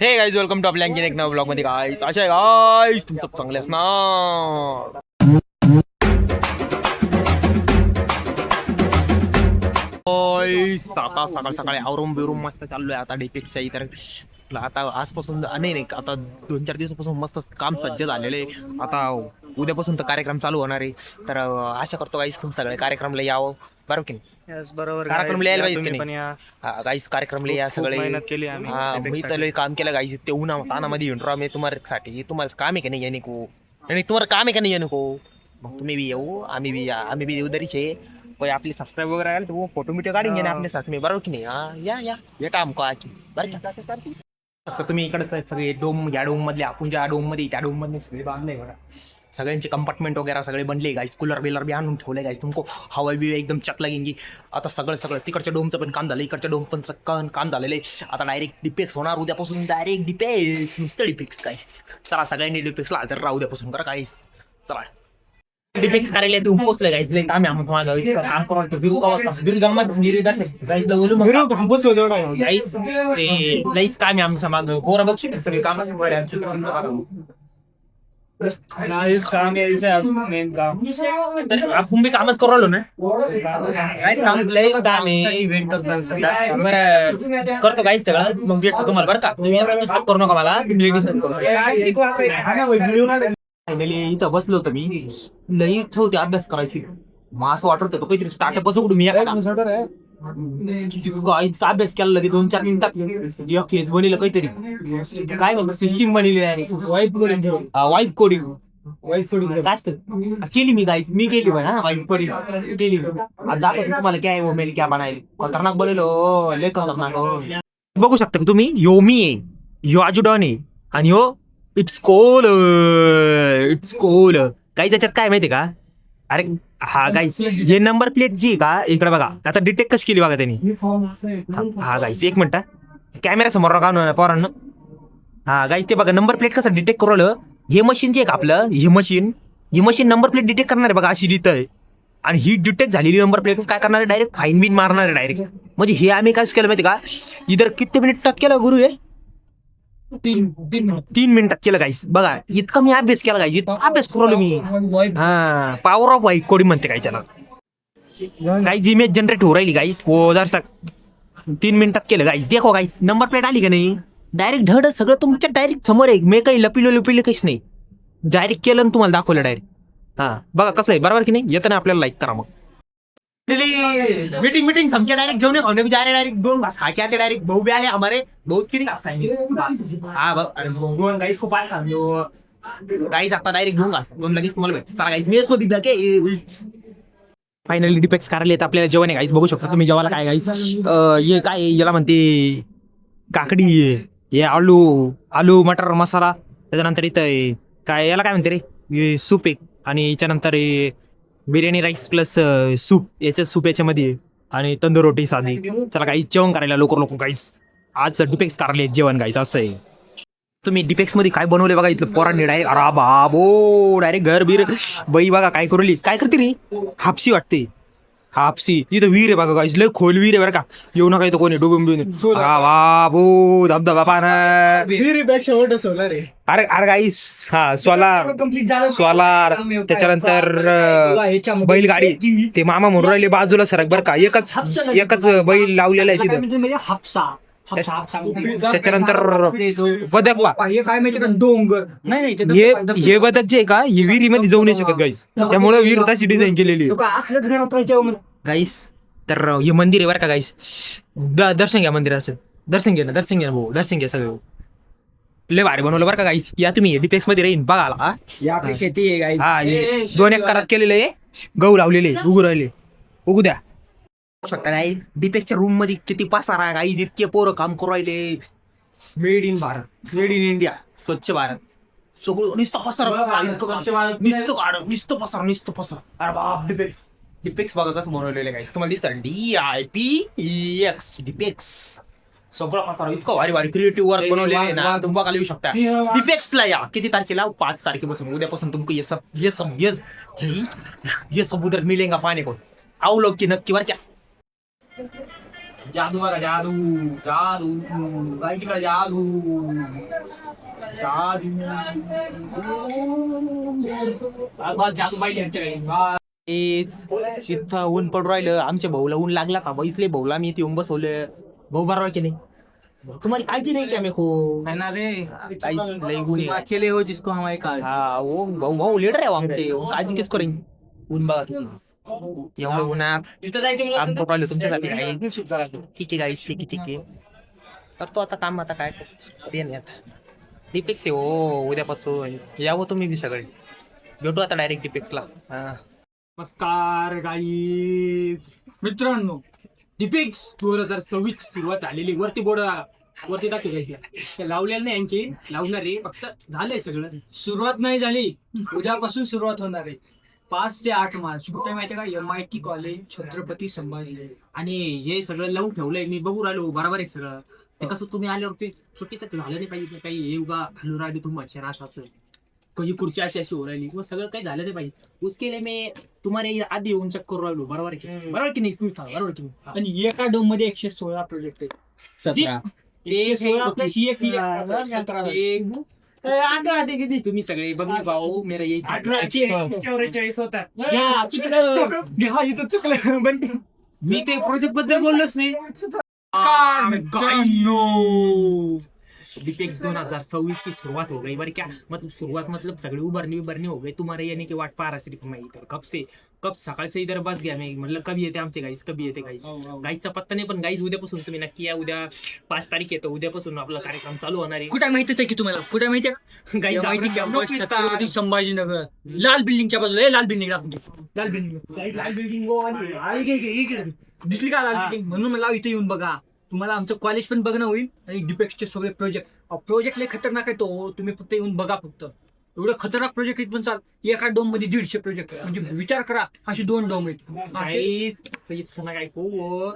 हे guys welcome to आपल्या आणखीन एक नवा ब्लॉग मध्ये गाईज अशा गाईज तुमचं चांगले असणार. आता सकाळ सकाळी आवरून बिरून मस्त चाललोय आता डीपेक्षा तर आता आजपासून नाही आता 2-4 दिवसापासून मस्त काम सज्ज झालेले. आता उद्यापासून तर कार्यक्रम चालू होणार आहे. तर आशा करतो गाईज तुम्ही सगळे कार्यक्रमाला यावं बरोबर की नाही. बरोबर कार्यक्रम यायला पाहिजे गाईज कार्यक्रमला या सगळे. मी तर काम केलं गाईज ते उन्हा तानामध्ये येऊन राव मी तुम्हाला काम आहे का नाही नको आणि तुम्हाला काम आहे का नाही नको मग तुम्ही बी येऊ आम्ही बी येऊ दरीचे आपले सबस्क्राईब वगैरे आले तो फोटो मिटो काढून घे आपल्या साथ मी बरोबर की नाही. या काम का बरं फक्त तुम्ही इकडे सगळे डोम या डोम मधले आपण ज्या डोम मध्ये त्या डोम मधले सगळे बांधले बघा. सगळ्यांचे कंपार्टमेंट वगैरे सगळे बनले गाईस. कूलर बिलर बी आणून ठेवले गाईस. तुमको हवा बी एकदम चक लागेंगी. आता सगळं तिकडच्या डोमचं पण काम झालं इकडच्या डोम पण काम झालेलं आहे. आता डायरेक्ट डिपेक्स होणार उद्यापासून डायरेक्ट डिपेक्स नुसतं डिपेक्स काय. चला सगळ्यांनी डिपेक्सला तर राहू उद्यापासून बरं गाईस. चला डिपेक्स करायला तू पोहोचले गाईस. लई काम आहे माझं इतकं काम करायला बिरू का वाजता बिरू गमत निर्विदर्शक गाईस बोलू मग थांबच होतो गाईस. ते लईच काम आहे आमच्या मागं पोरं बघ सगळे काम असं पडे आमचे काम मेन काम आपण बी कामच करू आलो ना. इव्हेंट करतो गाईस सगळं मग भेटतो तुम्हाला बरं का. तुम्ही डिस्टर्ब करू नका मला. फायनली इथं बसलो होतो मी. लई इच्छा होती अभ्यास करायची. मग असं वाटत होतं काहीतरी स्टार्टअपच उघडू मी इतका अभ्यास केला लगे 2-4 मिनिटात केस बनवलं काहीतरी काय म्हणतो सिस्टीम बनवली वाईट कोडिंग काय असतं केली मी गाईस. मी केली ना वाईट कोडिंग केली. दाखवतो तुम्हाला काय हो मेल क्या बनायली खतरनाक बनवलं लय खतरनाक. बघू शकता तुम्ही यो मी आहे ह्यो आजुडॉन आहे आणि ह्यो इट्स कोल काही त्याच्यात काय माहिती का. अरे हा गाईस हे नंबर प्लेट जी का इकडे बघा आता डिटेक्ट कशी केली बघा त्यांनी. हा गाईस एक मिनिट कॅमेरा समोर का पोरांना. हा गाईस ते बघा नंबर प्लेट कसं डिटेक्ट करू. हे मशीन जे आहे का आपलं हे मशीन नंबर प्लेट डिटेक्ट करणार आहे बघा अशी लिहित आहे. आणि ही डिटेक्ट झालेली नंबर प्लेट काय करणार आहे डायरेक्ट फाईन बिन मारणार आहे डायरेक्ट. म्हणजे हे आम्ही काय केलं माहिती का इधर किती मिनिटात केलं गुरु हे 3 मिनिटात केलं गाईस. बघा इतका मी अभ्यास केला गाईस. इतका अभ्यास करू मी. हा पॉवर ऑफ वाईट कोडिंग म्हणते काय त्याला. गाईस इमेज जनरेट हो राहिली गाईस. हो जर 3 मिनिटात केलं गाईस. देखो गाईस नंबर प्लेट आली का नाही डायरेक्ट धड सगळं तुमच्या डायरेक्ट समोर आहे. मी काही लपिलो काहीच नाही. डायरेक्ट केलं आणि तुम्हाला दाखवलं डायरेक्ट. हा बघा कसं आहे बरोबर की नाही. येतं ना आपल्याला लाईक करा. मग मीटिंग समझे डायरेक्ट जेवने खाने को जा रहे डायरेक्ट 2 घास खा के आते डायरेक्ट बहु भी आले हमारे बहुत किती घास खाएंगे. हाँ अरे 2 गाइस को 5 खा लो गाइस आता डायरेक्ट 2 घास 2 लगेच तुम्हाला भेटते. चला गाइस मेस मध्ये के फायनली डिपेक्स करायला येत आपल्याला जेवण आहे गाइस. बघू शकता तुम्ही जेवायला काय गाइस. हे काय याला म्हणते काकडी हे आलू मटर मसाला. त्याच्यानंतर इथं काय याला काय म्हणते रे सूप एक आणि याच्यानंतर बिर्याणी राईस प्लस सूप याचं सूप याच्यामध्ये आणि तंदूर रोटी साधी. चला काही जेवण करायला लोक गाईस आज डिपेक्स करायला जेवण गाईस असं आहे. तुम्ही डिपेक्स मध्ये काय बनवले बघा इथलं पोरांनी डायरेक्ट अरा बाबो डायरेक्ट घर बीर बाई बघा काय करूली काय करते रे हापसी वाटते. हापसी इथं विहीर आहे बघा गाईस. लय खोल विहीर आहे बरं का. येऊ नका इथं कोणी डुबून बाबो धबधबा अरे गाईस हा सोलार त्याच्यानंतर बैलगाडी ते मामा म्हणून राहिले बाजूला सरक बरं का. एकच बैल लावलेला आहे तिथं. त्याच्यानंतर बदक डोंगर हे बदक जे आहे का हे विहिरीमध्ये जाऊ नाही शकत गाईस. त्यामुळे विहीर तशी डिझाईन केलेली गाईस. तर हे मंदिर आहे बरं का गाईस. दर्शन घ्या मंदिराचं. दर्शन घ्या भाऊ दर्शन घ्या सगळं. लय भारी बनवलं बरं का गाईस. या तुम्ही डिपेक्स मध्ये राहीन बघा. आपली शेती आहे गाईस. 2 एकरात केलेलं आहे. गहू लावलेले उगू द्या शकता नाही. डिपेक्सच्या रूम मध्ये किती पसारा गाईज. इतके पोरं काम करू राहिले. Made in Bharat made in India स्वच्छ भारत सगळं नुसतं पसारा नुसतं पसारा. अरे बाप डिपेक्स बघा कसं बनवलेलं गाईज. तुम्हाला दिसतं DIPEX डिपेक्स सगळं पसारा इतकं भारी क्रिएटिव्ह वर्क बनवलेलं आहे ना. तुम्ही बघा लिहू शकता डिपेक्सला या. किती तारखेला 5 तारखेपासून उद्यापासून तुमको ये सब उधर मिलेगा पाने को. आओ लोग की नक्की बरं क्या. जादू बघा, जादू जादू गाईची कडे जादू जादू जादू बाई यांच्या इथं ऊन पडून राहिलं. आमच्या भाऊला ऊन लागला का बैसले भाऊला मी येऊन बसवले. भाऊ बरोबर नाही तुम्हारी काळजी नहीं क्या मेरे को है ना रे, लई ऊन आहे. अकेले हो जिसको हमारे काल. हाँ वो भाऊ लीडर आहे आमचे. काळजी किस करेंगे ऊन बघा किती. एवढं उन्हात काम करून राहिलो तुमच्यासाठी आहे. ठीक आहे गाईस, ठीक आहे ठीक आहे. करतो आता काम. आता काय करतो नाही आता. डिपेक्स आहे हो उद्यापासून. यावं तुम्ही बी सगळे. भेटू आता डायरेक्ट डिपेक्सला. हा नमस्कार गाईज मित्रांनो, डिपिक्स 2026 सुरुवात झालेली. वरती बोर्ड वरती दाखव. लावलेलं नाही आणखी, लावणार आहे. फक्त झालंय सगळं. सुरुवात नाही झाली, उद्यापासून सुरुवात होणार आहे. 5 ते 8 मार्च कुठे माहितीये का? MIT college Chhatrapati Sambhaji. आणि हे सगळं लावून ठेवलंय. मी बघू राहिलो बरोबर आहे सगळं. ते कसं तुम्ही आल्यावरती चुकीचं झालं नाही पाहिजे. काही हे उगा खालून राहिली तुम्ही मच्छर असं काही खुर्ची अशी अशी हो राहिली. सगळं काही झालं नाही पाहिजे. उसके लिए मी तुम्हाला आधी येऊन चेक करू राहिलो. बरोबर आहे की बरोबर की नाही तुम्ही सांगा. बरोबर की नाही? आणि एका डोम मध्ये 116 प्रोजेक्ट आहेत. 116 प्लस एक 18 किती तुम्ही सगळे बघले भाऊ मेरा येईल 44 होतात. इथं चुकलं पण मी ते प्रोजेक्ट बद्दल बोललोच नाही. डिपेक्स 2026 की शुरुआत हो गई. बार क्या मतलब शुरुआत मतलब सगळे उभरनी हो गई. तुम्हारे यानी की वाट पारा सिर्फ मैं इधर कब सकाळ से इधर बस गया मैं. म्हटलं कभी येते आमचे गाईस, कभी येते गाईस. गाईचा पत्ता नाही. पण गाईस उद्यापासून तुम्ही नक्की या. उद्या 5 तारीख येतो. उद्यापासून आपला कार्यक्रम चालू होणार आहे. कुठे माहितीच आहे की तुम्हाला? कुठे माहितीये का? गाईस MIT कॅम्पस छत्रपती संभाजीनगर, लाल बिल्डिंगच्या बाजूला. लाल बिल्डिंग लाल बिल्डिंग लाल बिल्डिंग इकडे दिसली का लाल बिल्डिंग? म्हणून मला इथे येऊन बघा. तुम्हाला आमचं कॉलेज पण बघणं होईल आणि डिपेक्सचे सगळे प्रोजेक्ट लय खतरनाक आहे तो. तुम्ही फक्त येऊन बघा. फक्त एवढं खतरनाक प्रोजेक्ट पण चाल. एका डोम मध्ये 150 प्रोजेक्ट. म्हणजे विचार करा, असे 2 डोम आहेत. गाइस काय को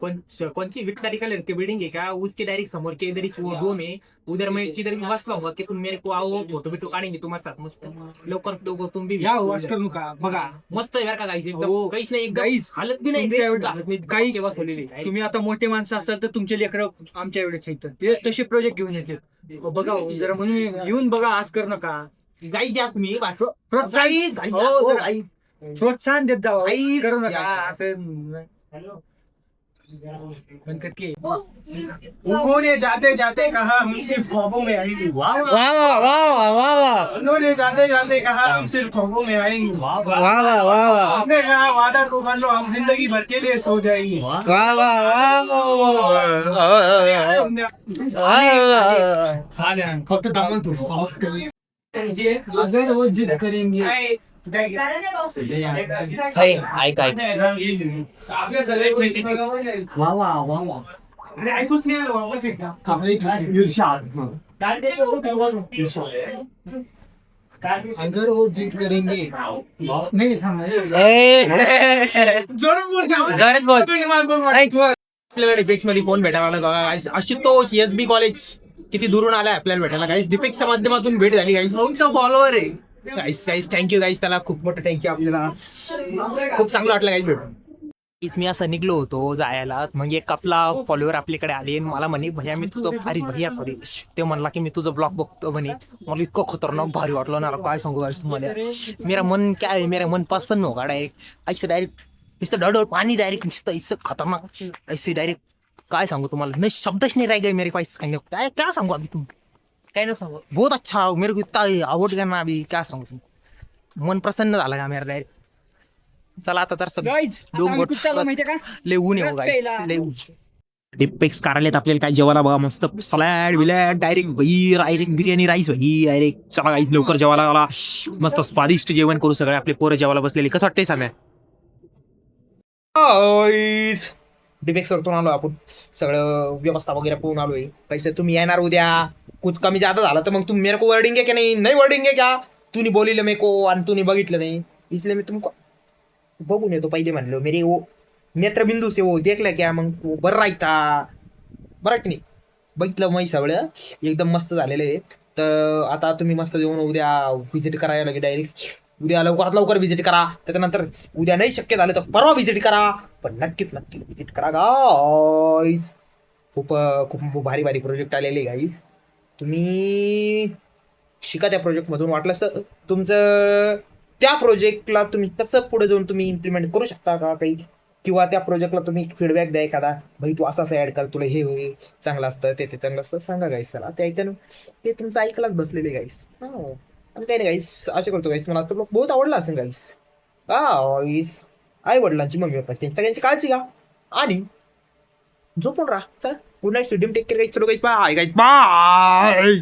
कौन सी विक्टोरी कलर की बिल्डिंग है क्या? उसके डायरेक्ट समोर के इधर ही वो डोम है. उधर मैं किधर भी मस्त लाऊंगा कि तुम मेरे को आओ, फोटो बिटो काढेंगे तुम्हारे साथ मस्त. लवकर तुम भी या वाश करू नका. बघा मस्त आहे बरं का गाईस. एकदम हो. काहीच नाही. एकदम गाईस हालत बी नाही. तुमच्या एवढं- हालत नाही. काही- केव्हा सोडलेली आहे. तुम्ही आता मोठे माणसं असाल तर तुमचे लेकरं आमच्या एवढेच आहेत. ते तसे प्रोजेक्ट घेऊन येते. बघा जरा म्हणून येऊन बघा. आज कर नका. गाईस द्या तुम्ही बस. प्रोत्साहन गाईस हो, द्या. जरा प्रोत्साहन देत जावं. गाईस करू नका या. असं. बंद करके उन्होंने जाते जाते कहा हम सिर्फ ख्वाबों में आएंगे। वाह वाह वाह वाह वाह उन्होंने जाते जाते कहा हम सिर्फ ख्वाबों में आएंगे। वाह वाह वाह वाह हमने कहा वादा तो मान लो, हम जिंदगी भर के लिए सो जाएंगे। वाह वाह वाह. फक्त दामन तू अगर वो जिद करेंगे ऐक वा वा वा वा. अरे ऐकूच नाही आलं वापस एकदा. अगर वो जिद करेंगे नहीं आपल्याला डिपेक्स मध्ये कोण भेटायला लागला गाईस? आशुतोष SB कॉलेज किती दुरून आलाय आपल्याला भेटायला गाईस. डिपेक्सच्या माध्यमातून भेट झाली गाईस. फॉलोअर आहे गाईस. थँक्यू गाईस. त्याला खूप मोठं थँक्यू. आपल्याला खूप चांगलं वाटलं गाईस भेटून. मी असं निघलो होतो जायला. मग एक आपला फॉलोअर आपल्याकडे आले. मला म्हणे भैया मी तुझं भैया सॉरी ते म्हणला की मी तुझं ब्लॉग बघतो म्हणे. मला इतकं खतरनाक भारी वाटलं ना. काय सांगू गाईस तुम्हाला. मेरा मन क्या है, मेरा मन पसंद होगा डायरेक्ट. ऐसे डायरेक्ट नुसतं डडोर पाणी डायरेक्ट नुसतं इतकं खतरनाक ऐसे डायरेक्ट. काय सांगू तुम्हाला. नाही शब्दच नाही राह गए मेरे पास. काय क्या सांगू अभी तुम. काय नाही सांगू. बहुत अच्छा मेरे को इतना आवड गया ना अभी. क्या सांगू तुम. मन प्रसन्न झालं का मेरा डायरेक्ट. चला आता तर माहितीये का? लय ऊन येऊ गाईस. लय ऊन. डिपेक्स कार्यालयात आपल्याला काय जेवायला बघा. मस्त सलाड बिलॅड direct direct biryani rice direct. चला गाईस लवकर जेवायला आला. मस्त स्वादिष्ट जेवण करू. सगळे आपले पोरं जेवायला बसलेले. कसं वाटतंय सांगा. डिपेक्स वरतून आलो आपण. सगळं व्यवस्था वगैरे पाहून आलोय. पैसे तुम्ही येणार उद्या. कुछ कमी जादा झालं तर मग तुम्ही मेरे को वर्डिंग आहे की नाही वर्डिंग आहे क्या. तुम्ही बोलिले मेरे को आणि तुम्ही बघितलं नाही. इसलिए मी तुमको बघून येतो पहिले म्हणलो. मेरे वो नेत्रबिंदू से वो देखलं क्या. मग बरं राहता बरं की नाही. बघितलं मग सगळं एकदम मस्त झालेलं आहे. तर आता तुम्ही मस्त जेवण उद्या व्हिजिट करायला लागे डायरेक्ट. उद्या लवकरात लवकर व्हिजिट करा. त्याच्यानंतर उद्या नाही शक्य झालं तर परवा व्हिजिट करा, पण नक्कीच नक्की व्हिजिट करा गाईज. खूप खूप भारी भारी प्रोजेक्ट आलेले गाईज. तुम्ही शिका त्या प्रोजेक्टमधून. वाटलंच तर तुमचं त्या प्रोजेक्टला तुम्ही कसं पुढे जाऊन तुम्ही इम्प्लिमेंट करू शकता का काही, किंवा त्या प्रोजेक्टला तुम्ही फीडबॅक द्या एखादा, भाई तू असं ऍड कर, तुला हे होईल चांगलं असतं ते चांगलं असतं, सांगा गाईस त्याला. ते ऐकून ते तुमचं ऐकलाच बसलेले गाईस. आणि काही नाही गाईस, आशा करतो गाईस तुम्हाला आजचा बहुत आवडला असेल गाईस. गाईस आई वडिलांची मम्मी पप्पा सगळ्यांची काळजी घ्या आणि झोपून राहा. चला गुड नाईट, स्वीडियम, टेक केअर गाईस. चलो गाईस, बाय गाईस, बाय.